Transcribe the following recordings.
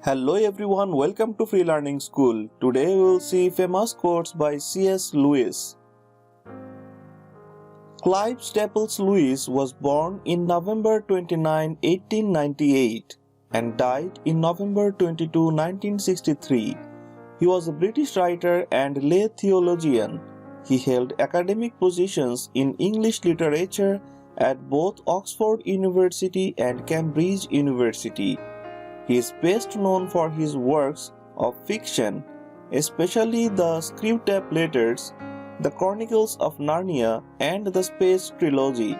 Hello everyone, welcome to Free Learning School. Today we will see famous quotes by C.S. Lewis. Clive Staples Lewis was born in November 29, 1898 and died in November 22, 1963. He was a British writer and lay theologian. He held academic positions in English literature at both Oxford University and Cambridge University. He is best known for his works of fiction, especially the Screwtape Letters, the Chronicles of Narnia, and the Space Trilogy.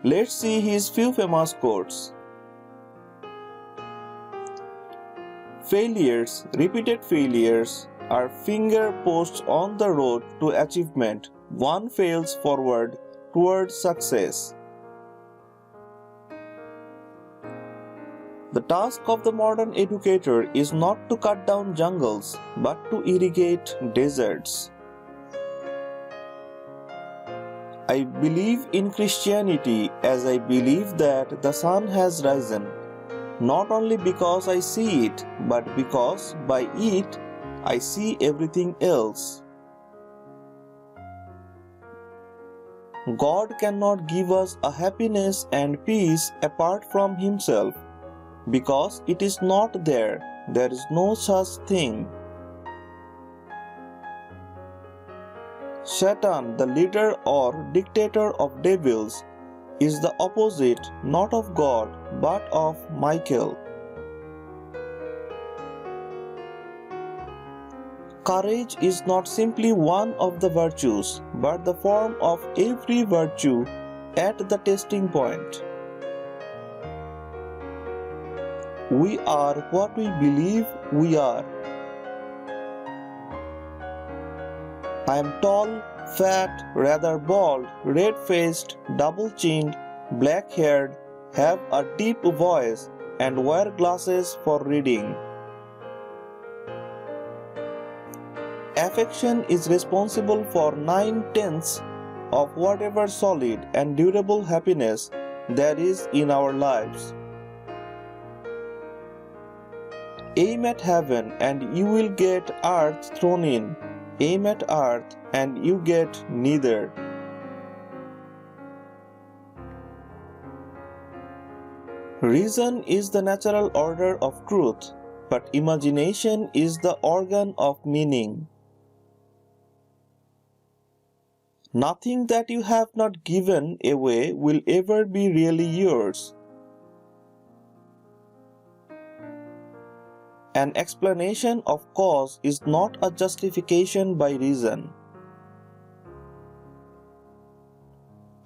Let's see his few famous quotes. Failures, repeated failures, are finger posts on the road to achievement. One fails forward towards success. The task of the modern educator is not to cut down jungles, but to irrigate deserts. I believe in Christianity as I believe that the sun has risen, not only because I see it, but because by it I see everything else. God cannot give us a happiness and peace apart from Himself. Because it is not there, there is no such thing. Satan, the leader or dictator of devils, is the opposite not of God but of Michael. Courage is not simply one of the virtues, but the form of every virtue at the testing point. We are what we believe we are. I am tall, fat, rather bald, red-faced, double-chinned, black-haired, have a deep voice, and wear glasses for reading. Affection is responsible for 9/10 of whatever solid and durable happiness there is in our lives. Aim at heaven and you will get earth thrown in. Aim at earth and you get neither. Reason is the natural order of truth, but imagination is the organ of meaning. Nothing that you have not given away will ever be really yours. An explanation of cause is not a justification by reason.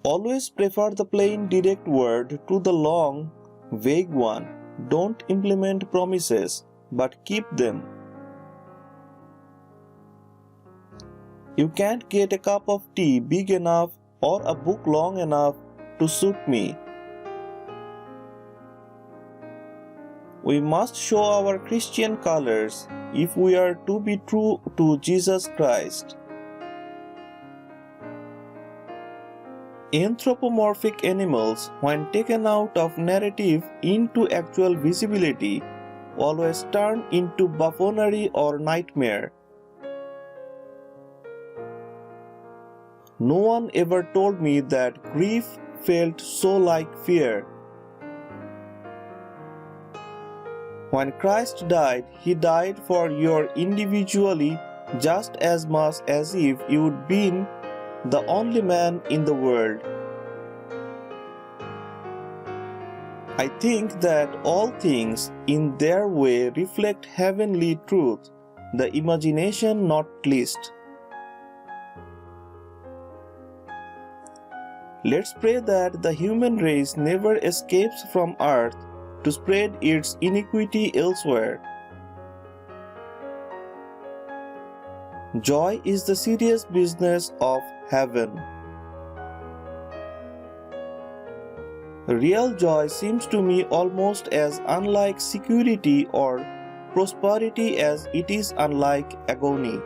Always prefer the plain direct word to the long, vague one. Don't implement promises, but keep them. You can't get a cup of tea big enough or a book long enough to suit me. We must show our Christian colors if we are to be true to Jesus Christ. Anthropomorphic animals, when taken out of narrative into actual visibility, always turn into buffoonery or nightmare. No one ever told me that grief felt so like fear. When Christ died, He died for you individually just as much as if you would been the only man in the world. I think that all things in their way reflect heavenly truth, the imagination not least. Let's pray that the human race never escapes from earth to spread its iniquity elsewhere. Joy is the serious business of heaven. Real joy seems to me almost as unlike security or prosperity as it is unlike agony.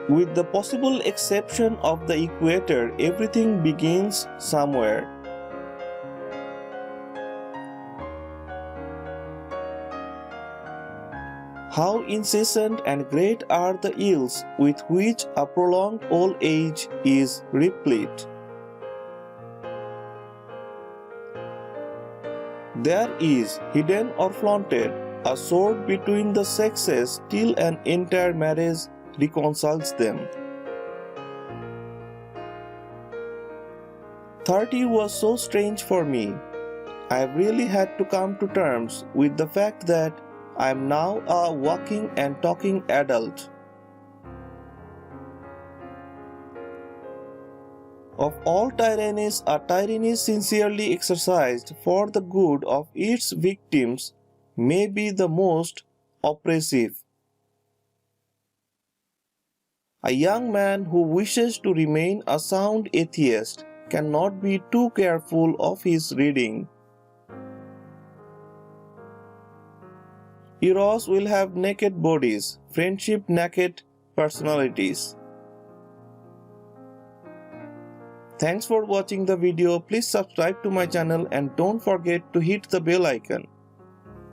With the possible exception of the equator, everything begins somewhere. How incessant and great are the ills with which a prolonged old age is replete. There is, hidden or flaunted, a sword between the sexes till an entire marriage reconciles them. 30 was so strange for me. I have really had to come to terms with the fact that I am now a walking and talking adult. Of all tyrannies, a tyranny sincerely exercised for the good of its victims may be the most oppressive. A young man who wishes to remain a sound atheist cannot be too careful of his reading. Eros will have naked bodies, friendship naked personalities. Thanks for watching the video. Please subscribe to my channel and don't forget to hit the bell icon.